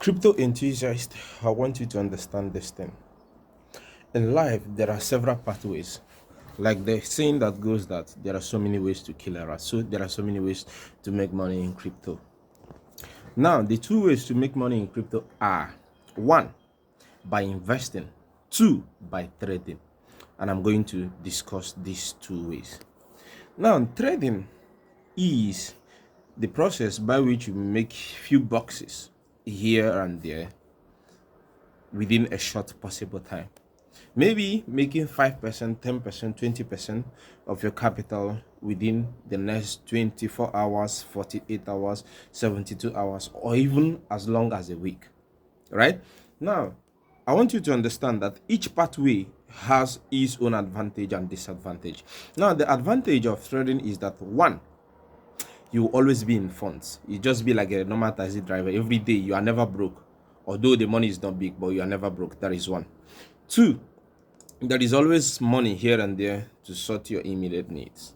Crypto enthusiast, I want you to understand this thing. In life, there are several pathways. Like the saying that goes that there are so many ways to kill a rat. So there are so many ways to make money in crypto. Now, the two ways to make money in crypto are one, by investing, two, by trading. And I'm going to discuss these two ways. Now, trading is the process by which you make few boxes here and there within a short possible time. Maybe making 5%, 10%, 20% of your capital within the next 24 hours, 48 hours, 72 hours, or even as long as a week. Right? Now, I want you to understand that each pathway has its own advantage and disadvantage. Now, the advantage of trading is that one, you will always be in funds. You just be like a normal taxi driver. Every day you are never broke. Although the money is not big, but you are never broke. That is one. Two, there is always money here and there to sort your immediate needs.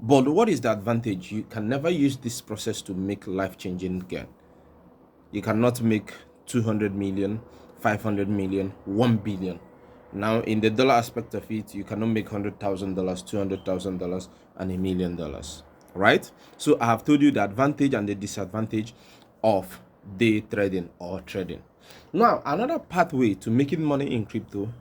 But what is the advantage? You can never use this process to make life-changing gain. You cannot make 200 million, 500 million, 1 billion. Now, in the dollar aspect of it, you cannot make $100,000, $200,000, and $1,000,000, right? So I have told you the advantage and the disadvantage of day trading or trading. Now, another pathway to making money in crypto,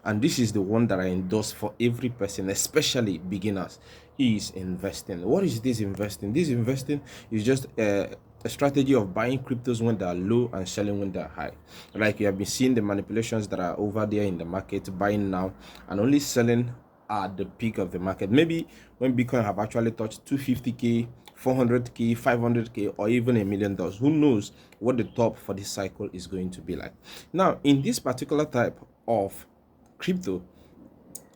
and this is the one that I endorse for every person, especially beginners, is investing. What is this investing? This investing is just a strategy of buying cryptos when they are low and selling when they are high. Like you have been seeing the manipulations that are over there in the market, buying now and only selling at the peak of the market. Maybe when Bitcoin have actually touched 250K, 400K, 500K, or even $1,000,000. Who knows what the top for this cycle is going to be like. Now, in this particular type of crypto,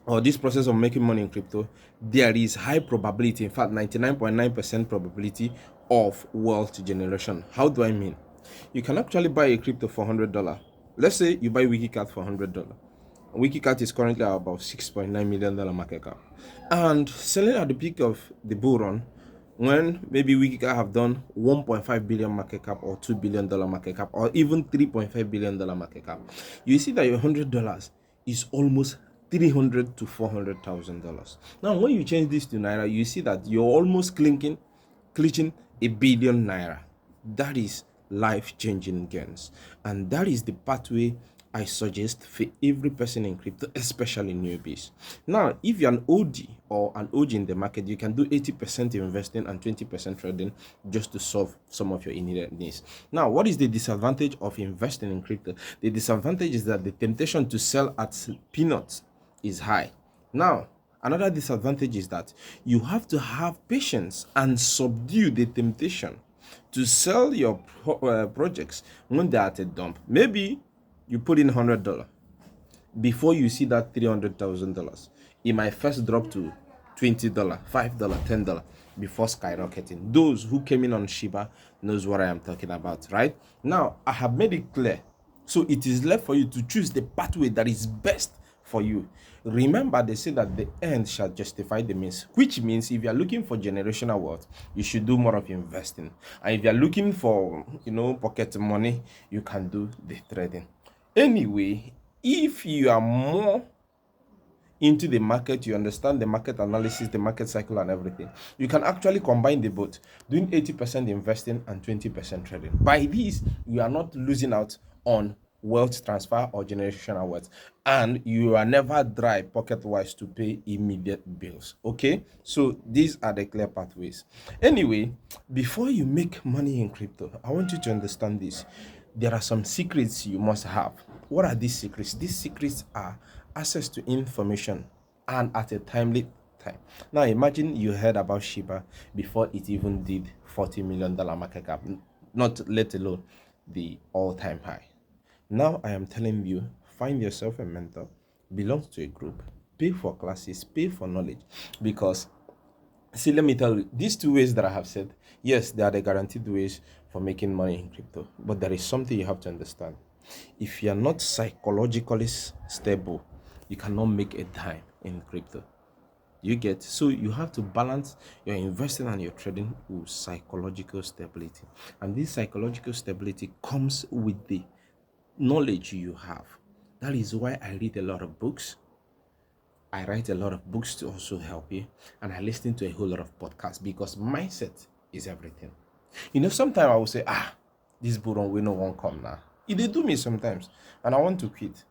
or this process of making money in crypto, there is high probability, in fact 99.9% probability of wealth generation. How do I mean? You can actually buy a crypto for $100. Let's say you buy Wikicat for $100. Wikicat is currently at about $6.9 million market cap, and selling at the peak of the bull run, when maybe Wikicat have done 1.5 billion market cap or $2 billion market cap or even $3.5 billion market cap, you see that your $100 is almost $300,000 to $400,000. Now, when you change this to naira, you see that you're almost clinching $1 billion. That is life-changing gains, and that is the pathway I suggest for every person in crypto, especially newbies. Now, if you're an OD or an OG in the market, you can do 80% investing and 20% trading just to solve some of your immediate needs. Now, what is the disadvantage of investing in crypto? The disadvantage is that the temptation to sell at peanuts is high. Now, another disadvantage is that you have to have patience and subdue the temptation to sell your projects when they're at a dump. Maybe you put in $100 before you see that $300,000. It might first drop to $20, $5, $10 before skyrocketing. Those who came in on Shiba knows what I am talking about, right? Now, I have made it clear. So it is left for you to choose the pathway that is best for you. Remember, they say that the end shall justify the means, which means if you are looking for generational wealth, you should do more of investing. And if you are looking for, pocket money, you can do the trading. Anyway, if you are more into the market, you understand the market analysis, the market cycle and everything, you can actually combine the both, doing 80% investing and 20% trading. By this, you are not losing out on wealth transfer or generational wealth, and you are never dry pocket wise to pay immediate bills. Okay, so these are the clear pathways. Anyway, before you make money in crypto, I want you to understand this. There are some secrets you must have. What are these secrets? These secrets are access to information and at a timely time. Now imagine you heard about Shiba before it even did $40 million market cap, not let alone the all-time high. Now I am telling you, find yourself a mentor, belong to a group, pay for classes, pay for knowledge, because see, let me tell you, these two ways that I have said, yes, they are the guaranteed ways for making money in crypto, but there is something you have to understand. If you are not psychologically stable, you cannot make a dime in crypto. You get, so you have to balance your investing and your trading with psychological stability, and this psychological stability comes with the knowledge you have. That is why I read a lot of books. I write a lot of books to also help you, and I listen to a whole lot of podcasts, because mindset is everything. Sometimes I will say, this bull we no one come now. It they do me sometimes, and I want to quit.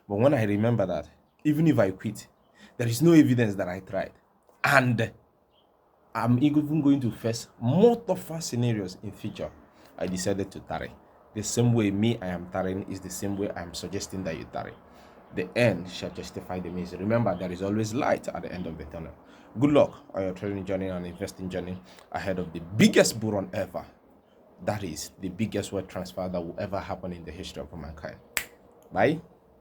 But when I remember that, even if I quit, there is no evidence that I tried, and I'm even going to face more tougher scenarios in future, I decided to tarry. The same way me I am tarrying is the same way I am suggesting that you tarry. The end shall justify the means. Remember, there is always light at the end of the tunnel. Good luck on your trading journey and investing journey ahead of the biggest bull run ever. That is the biggest wealth transfer that will ever happen in the history of mankind. Bye.